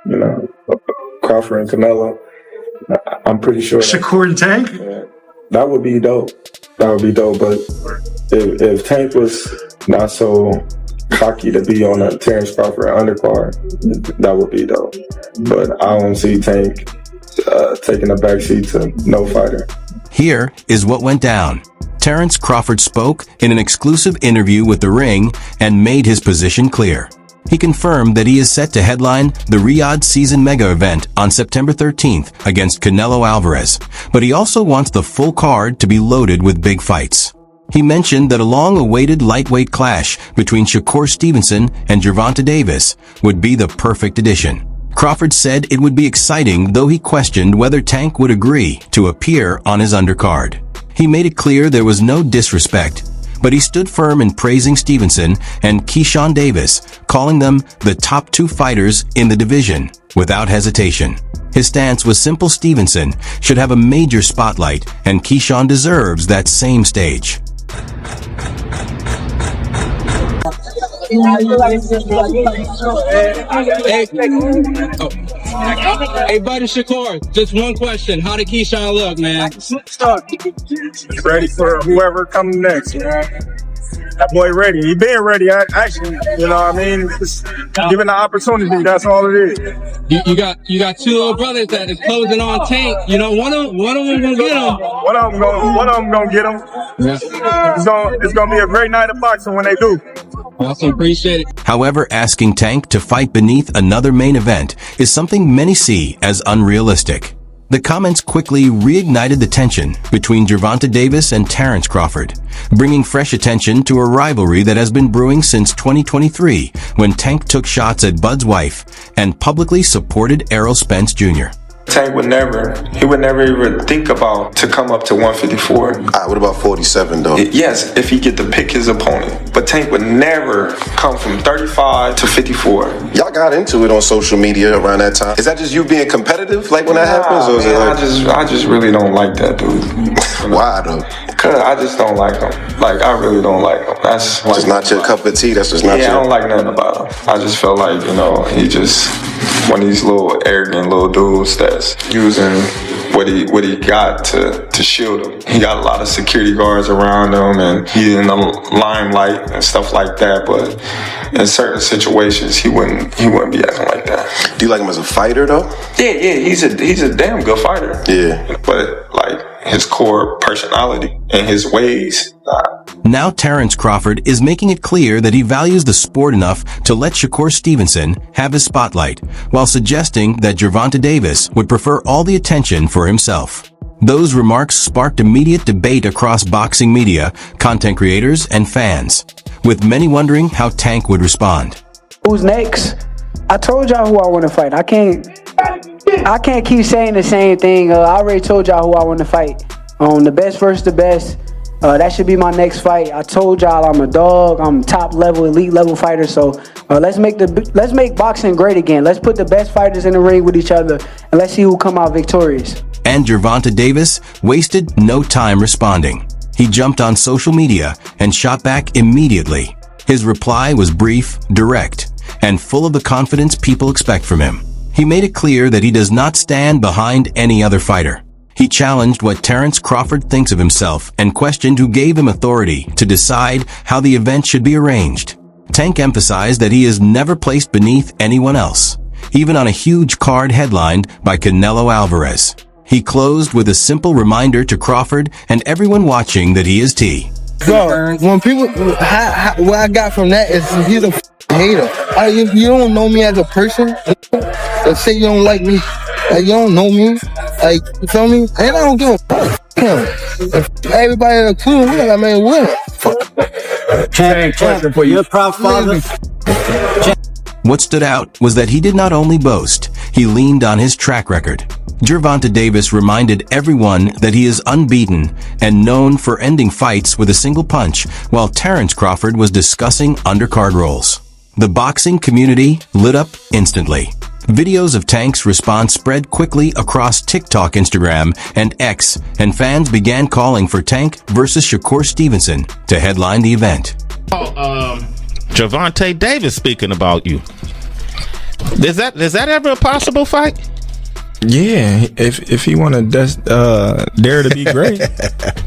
You know, Crawford and Canelo. I'm pretty sure. Shakur and Tank? Yeah, that would be dope. That would be dope. But if Tank was not so cocky to be on a Terence Crawford undercard, that would be dope. But I don't see Tank taking a backseat to no fighter. Here is what went down. Terence Crawford spoke in an exclusive interview with The Ring and made his position clear. He confirmed that he is set to headline the Riyadh Season Mega event on September 13th against Canelo Alvarez, but he also wants the full card to be loaded with big fights. He mentioned that a long-awaited lightweight clash between Shakur Stevenson and Gervonta Davis would be the perfect addition. Crawford said it would be exciting, though he questioned whether Tank would agree to appear on his undercard. He made it clear there was no disrespect, but he stood firm in praising Stevenson and Keyshawn Davis, calling them the top two fighters in the division without hesitation. His stance was simple: Stevenson should have a major spotlight, and Keyshawn deserves that same stage. Hey, buddy Shakur, just one question. How did Keyshawn look, man? Ready for whoever comes next. That boy ready. He been ready, actually. You know what I mean? Just given the opportunity, that's all it is. You got two little brothers that is closing on Tank. You know, one of them gonna get him. One of them gonna get him. Yeah. It's gonna be a great night of boxing when they do. Awesome, appreciate it. However, asking Tank to fight beneath another main event is something many see as unrealistic. The comments quickly reignited the tension between Gervonta Davis and Terence Crawford, bringing fresh attention to a rivalry that has been brewing since 2023, when Tank took shots at Bud's wife and publicly supported Errol Spence Jr. Tank would never even think about to come up to 154. What about 47 though? Yes, if he get to pick his opponent. But Tank would never come from 35 to 54. Y'all got into it on social media around that time. Is that just you being competitive, like when that happens? Or is it like... I just really don't like that dude. Why though? Cause I just don't like him. Like, I really don't like him. That's like, just not your cup of tea. That's just not I don't like nothing about him. I just feel like, he just one of these little arrogant little dudes that's using what he got to shield him. He got a lot of security guards around him, and he's in the limelight and stuff like that. But in certain situations, he wouldn't be acting like that. Do you like him as a fighter though? Yeah, he's a damn good fighter. Yeah, but like his core personality and his ways. Now Terence Crawford is making it clear that he values the sport enough to let Shakur Stevenson have his spotlight, while suggesting that Gervonta Davis would prefer all the attention for himself. Those remarks sparked immediate debate across boxing media, content creators, and fans, with many wondering how Tank would respond. Who's next? I told y'all who I want to fight. I can't keep saying the same thing. I already told y'all who I want to fight. The best versus the best. That should be my next fight. I told y'all I'm a dog. I'm top level, elite level fighter. So let's make boxing great again. Let's put the best fighters in the ring with each other, and let's see who come out victorious. And Gervonta Davis wasted no time responding. He jumped on social media and shot back immediately. His reply was brief, direct, and full of the confidence people expect from him. He made it clear that he does not stand behind any other fighter. He challenged what Terence Crawford thinks of himself and questioned who gave him authority to decide how the event should be arranged. Tank emphasized that he is never placed beneath anyone else, even on a huge card headlined by Canelo Alvarez. He closed with a simple reminder to Crawford and everyone watching that he is T. Bro, when people, what I got from that is he's a hater. If you don't know me as a person, let's say you don't like me, like you don't know me, like, you feel me? And I don't give a fuck. If everybody in the crew win, I mean, win. Question for you, proud father. What stood out was that he did not only boast, he leaned on his track record. Gervonta Davis reminded everyone that he is unbeaten and known for ending fights with a single punch, while Terence Crawford was discussing undercard roles. The boxing community lit up instantly. Videos of Tank's response spread quickly across TikTok, Instagram, and X, and fans began calling for Tank versus Shakur Stevenson to headline the event. Gervonta Davis speaking about you. Is that ever a possible fight? Yeah, if he want to dare to be great,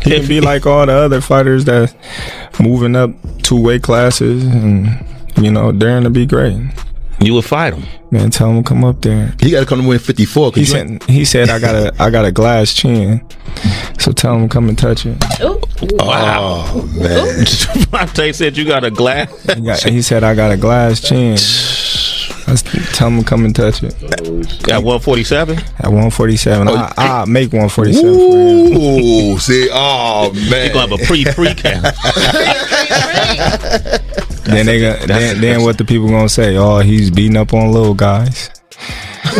he can be like all the other fighters that moving up 2 weight classes and daring to be great. You would fight him, man. Tell him to come up there. He got to come to win 54. He said I got a glass chin, so tell him to come and touch it. Ooh. Wow, man. Devontae said you got a glass. He said I got a glass chin. Tell him to come and touch it. At 147? At 147. I'll make 147 for him. Ooh, see, oh man. You're gonna have a pre-count. Then what the people gonna say? Oh, he's beating up on little guys.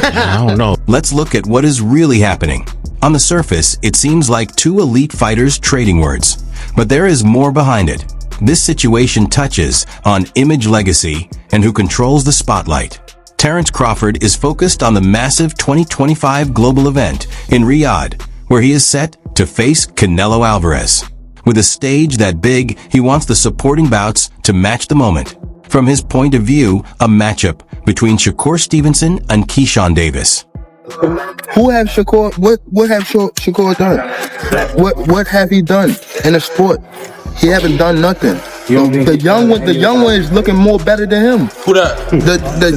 I don't know. Let's look at what is really happening. On the surface, it seems like 2 elite fighters trading words, but there is more behind it. This situation touches on image legacy and who controls the spotlight. Terence Crawford is focused on the massive 2025 global event in Riyadh, where he is set to face Canelo Alvarez. With a stage that big, he wants the supporting bouts to match the moment. From his point of view, a matchup between Shakur Stevenson and Gervonta Davis. Who have Shakur? What have Shakur done? What have he done in the sport? He haven't done nothing. The young one is looking more better than him. Who that? The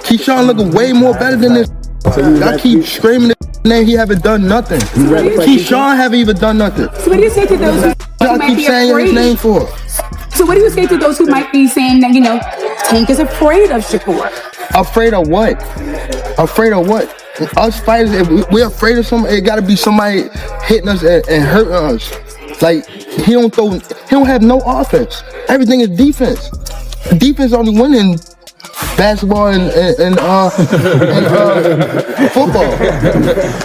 Keyshawn looking way more better than this. I keep screaming his name. He haven't done nothing. Keyshawn haven't even done nothing. So what do you say to those who might be saying afraid? His name for? So what do you say to those who might be saying that Tank is afraid of Shakur? Afraid of what? Afraid of what? Us fighters, if we're afraid of somebody, it gotta be somebody hitting us and hurting us. Like he don't have no offense. Everything is defense. Defense only winning basketball and football.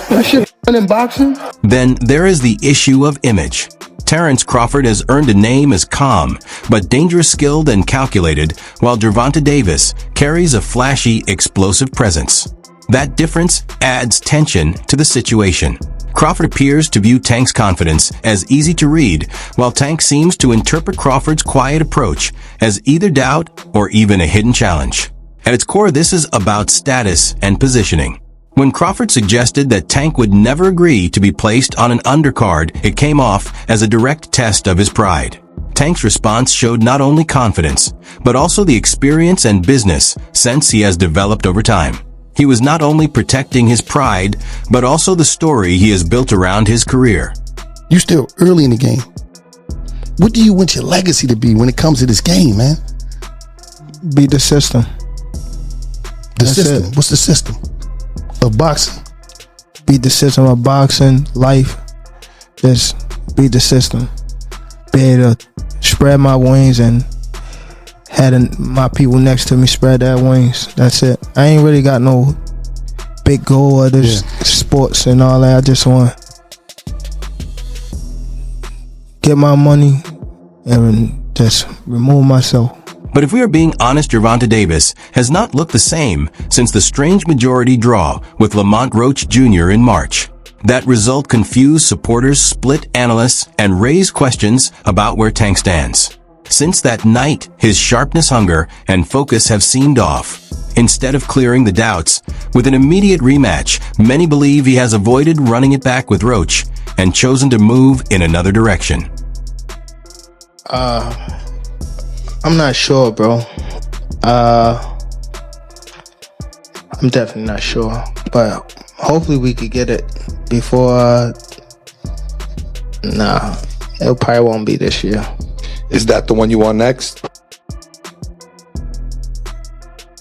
That shit in boxing. Then there is the issue of image. Terence Crawford has earned a name as calm, but dangerous, skilled, and calculated, while Gervonta Davis carries a flashy, explosive presence. That difference adds tension to the situation. Crawford appears to view Tank's confidence as easy to read, while Tank seems to interpret Crawford's quiet approach as either doubt or even a hidden challenge. At its core, this is about status and positioning. When Crawford suggested that Tank would never agree to be placed on an undercard, it came off as a direct test of his pride. Tank's response showed not only confidence, but also the experience and business sense he has developed over time. He was not only protecting his pride, but also the story he has built around his career. You still early in the game. What do you want your legacy to be when it comes to this game, man? Beat the system. The system? What's the system of boxing? Beat the system of boxing, life. Just beat the system. Be able to spread my wings and had my people next to me spread their wings. That's it. I ain't really got no big goal of this sports and all that. I just want to get my money and just remove myself. But if we are being honest, Gervonta Davis has not looked the same since the strange majority draw with Lamont Roach Jr. in March. That result confused supporters, split analysts, and raised questions about where Tank stands. Since that night, his sharpness, hunger, and focus have seemed off. Instead of clearing the doubts, with an immediate rematch, many believe he has avoided running it back with Roach and chosen to move in another direction. I'm not sure, bro. I'm definitely not sure, but hopefully we could get it before. Nah, it probably won't be this year. Is that the one you want next?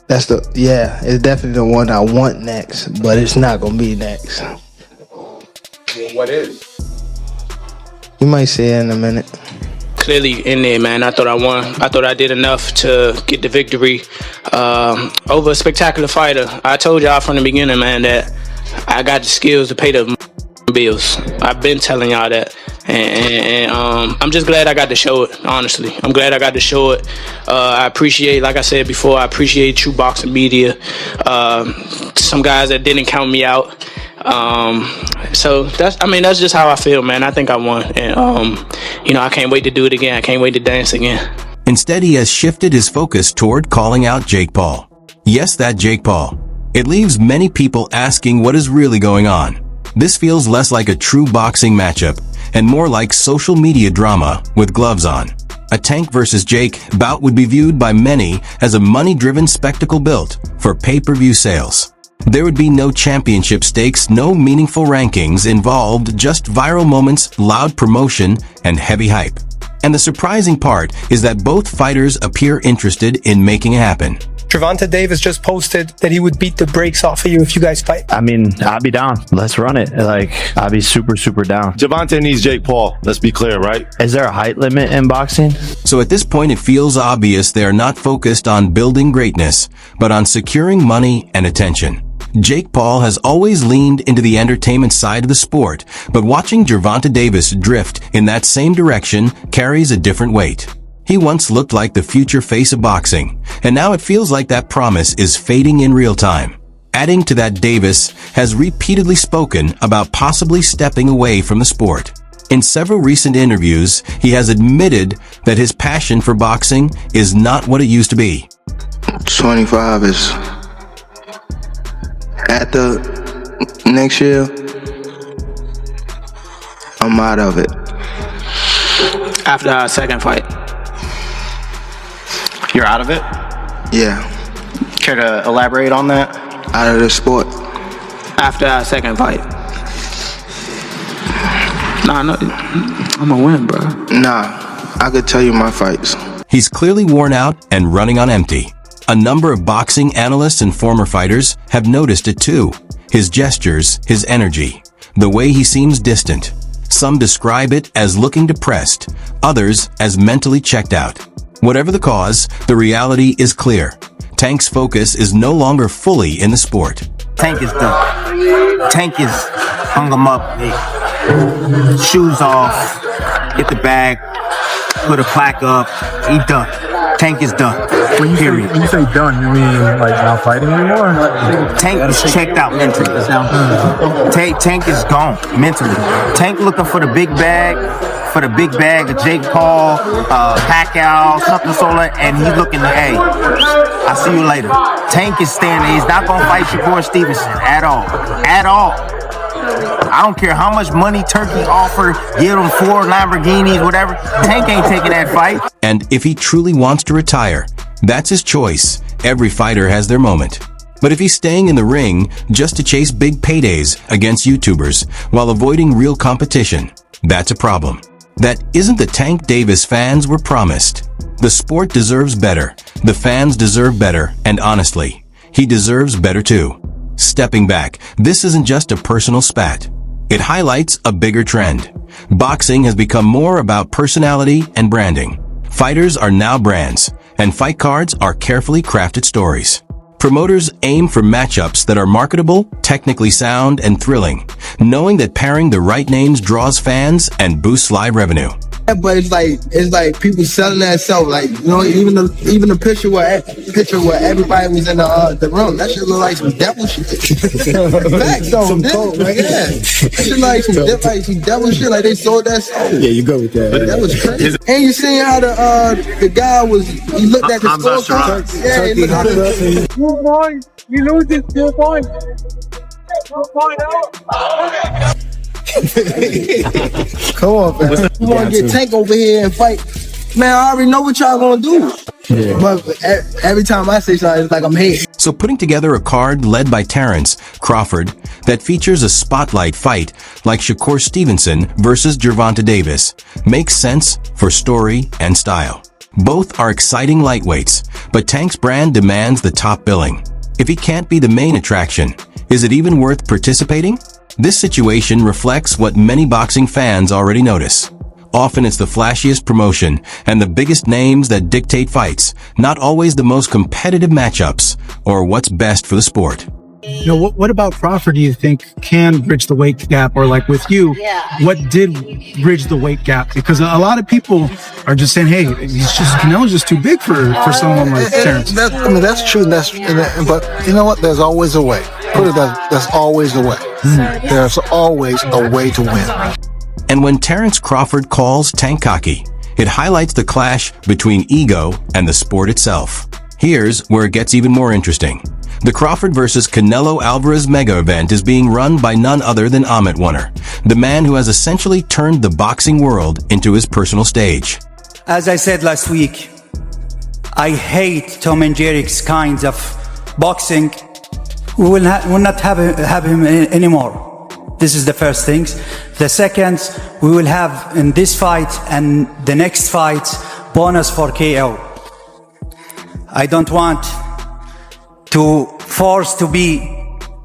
It's definitely the one I want next, but it's not gonna be next. What is? You might see it in a minute. Clearly in there, man. I thought I won. I thought I did enough to get the victory over a spectacular fighter. I told y'all from the beginning, man, that I got the skills to pay the bills. I've been telling y'all that. And I'm just glad I got to show it, honestly. I'm glad I got to show it. I appreciate, like I said before, I appreciate True Boxing Media. Some guys that didn't count me out. So that's just how I feel, man. I think I won. And, I can't wait to do it again. I can't wait to dance again. Instead, he has shifted his focus toward calling out Jake Paul. Yes, that Jake Paul. It leaves many people asking what is really going on. This feels less like a true boxing matchup and more like social media drama with gloves on. A Tank versus Jake bout would be viewed by many as a money-driven spectacle built for pay-per-view sales. There would be no championship stakes, no meaningful rankings involved, just viral moments, loud promotion, and heavy hype. And the surprising part is that both fighters appear interested in making it happen. Gervonta Davis just posted that he would beat the brakes off of you if you guys fight. I mean, I'll be down. Let's run it. Like, I'll be super, super down. Gervonta needs Jake Paul. Let's be clear, right? Is there a height limit in boxing? So at this point, it feels obvious they are not focused on building greatness, but on securing money and attention. Jake Paul has always leaned into the entertainment side of the sport, but watching Gervonta Davis drift in that same direction carries a different weight. He once looked like the future face of boxing, and now it feels like that promise is fading in real time. Adding to that, Davis has repeatedly spoken about possibly stepping away from the sport. In several recent interviews, he has admitted that his passion for boxing is not what it used to be. 25 is at the next year. I'm out of it. After our second fight. You're out of it? Yeah. Care to elaborate on that? Out of the sport. After our second fight. Nah, no, I'm gonna win, bro. Nah, I could tell you my fights. He's clearly worn out and running on empty. A number of boxing analysts and former fighters have noticed it too. His gestures, his energy, the way he seems distant. Some describe it as looking depressed, others as mentally checked out. Whatever the cause, the reality is clear. Tank's focus is no longer fully in the sport. Tank is done. Tank is hung him up, shoes off, get the bag, put a plaque up, he done. Tank is done. When you say done, you mean like not fighting anymore? Tank is checked out mentally. Tank is gone mentally. Tank looking for the big bag, of Jake Paul, Pacquiao, something sort, and he's looking to, hey, I'll see you later. Tank is staying there. He's not gonna fight Shakur Stevenson at all. At all. I don't care how much money Turkey offered, give him 4 Lamborghinis, whatever. Tank ain't taking that fight. And if he truly wants to retire, that's his choice. Every fighter has their moment. But if he's staying in the ring just to chase big paydays against YouTubers while avoiding real competition, that's a problem. That isn't the Tank Davis fans were promised. The sport deserves better, the fans deserve better, and honestly, he deserves better too. Stepping back, this isn't just a personal spat. It highlights a bigger trend. Boxing has become more about personality and branding. Fighters are now brands, and fight cards are carefully crafted stories. Promoters aim for matchups that are marketable, technically sound, and thrilling, knowing that pairing the right names draws fans and boosts live revenue. But it's like people selling that self. Like, you know, even the picture where everybody was in the room, that shit look like some devil shit. Facts though, some cold, like yeah. That shit like some devil shit. Like they sold that soul. Yeah, you go with that. That was crazy. And you seen how the guy was? He looked at the scorecard. Yeah, he looked at the 2 points. You lose this 2 points. 2.0. Come on, man. You want to get Tank over here and fight? Man, I already know what y'all gonna do. Yeah. But every time I say something, it's like I'm hating. So putting together a card led by Terence Crawford that features a spotlight fight like Shakur Stevenson versus Gervonta Davis makes sense for story and style. Both are exciting lightweights, but Tank's brand demands the top billing. If he can't be the main attraction, is it even worth participating? This situation reflects what many boxing fans already notice. Often it's the flashiest promotion and the biggest names that dictate fights, not always the most competitive matchups or what's best for the sport. You know, what about Crawford do you think can bridge the weight gap? Or like with you, what did bridge the weight gap? Because a lot of people are just saying, hey, Canelo's just too big for someone like Terence. That's true. But you know what? There's always a way. Put it that there's always a way. There's always a way to win. And when Terence Crawford calls Tank cocky, it highlights the clash between ego and the sport itself. Here's where it gets even more interesting. The Crawford vs. Canelo Alvarez mega event is being run by none other than Ahmet Warner, the man who has essentially turned the boxing world into his personal stage. As I said last week, I hate Tom and Jerry's kinds of boxing. We will not have him anymore. This is the first thing. The second, we will have in this fight and the next fight bonus for KO. I don't want to force to be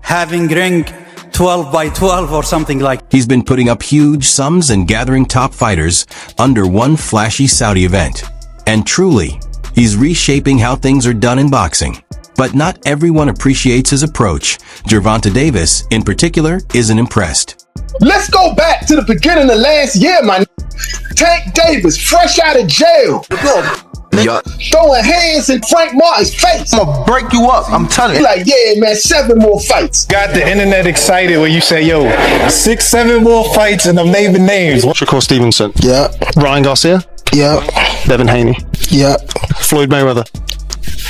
having ring 12 by 12 or something like. He's been putting up huge sums and gathering top fighters under one flashy Saudi event. And truly, he's reshaping how things are done in boxing. But not everyone appreciates his approach. Gervonta Davis, in particular, isn't impressed. Let's go back to the beginning of last year, my Tank Davis, fresh out of jail. Throwing hands in Frank Martin's face. I'm gonna break you up, I'm telling you. Like, yeah, man, 7 more fights. Got the internet excited when you say, yo, 6, 7 more fights and I'm naming names. Shakur Stevenson. Yeah. Ryan Garcia. Yeah. Devin Haney. Yeah. Floyd Mayweather.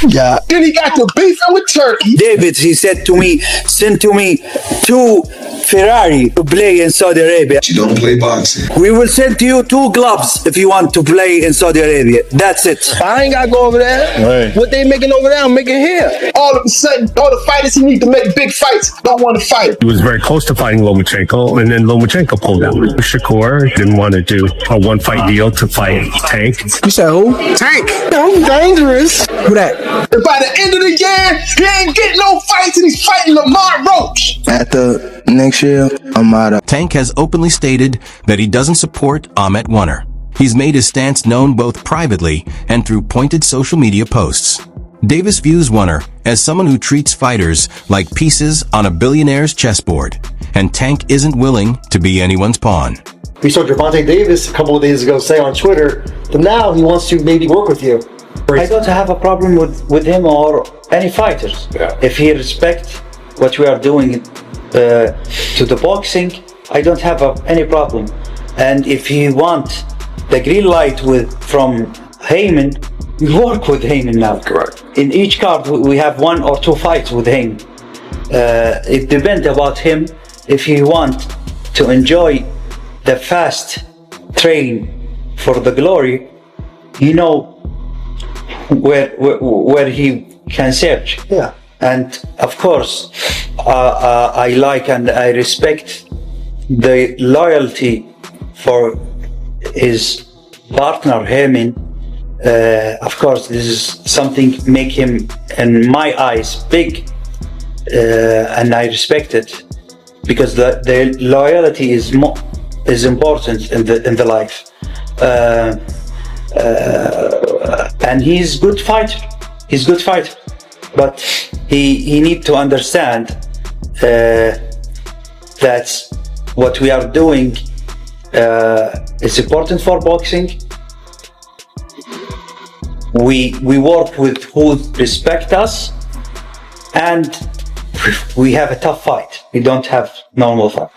Yeah. Then he got to beefing with Turkey. David, he said to me, send to me 2 Ferrari to play in Saudi Arabia. You don't play boxing. We will send to you 2 gloves if you want to play in Saudi Arabia. That's it. I ain't gotta go over there. Right. What they making over there, I'm making here. All of a sudden, all the fighters he need to make big fights don't want to fight. He was very close to fighting Lomachenko, and then Lomachenko pulled out. Shakur didn't want to do a one-fight deal to fight Tank. You said who? Tank. I'm dangerous. Who that? And by the end of the year, he ain't getting no fights and he's fighting Lamar Roach. After next year, I'm out of. Tank has openly stated that he doesn't support Ahmet Warner. He's made his stance known both privately and through pointed social media posts. Davis views Warner as someone who treats fighters like pieces on a billionaire's chessboard, and Tank isn't willing to be anyone's pawn. We saw Gervonta Davis a couple of days ago say on Twitter that now he wants to maybe work with you. I don't have a problem with him or any fighters. Yeah. If he respects what we are doing to the boxing, I don't have any problem. And if he want the green light from Heyman, we work with Heyman now. Correct. In each card, we have 1 or 2 fights with him. It depends about him. If he want to enjoy the fast train for the glory, you know where he can search. Yeah. And of course, I like and I respect the loyalty for his partner Heyman. Of course, this is something make him, in my eyes, big, and I respect it because the loyalty is important in the life. And he's good fighter. He's good fighter, but he need to understand that what we are doing is important for boxing. We work with who respect us, and we have a tough fight. We don't have normal fight.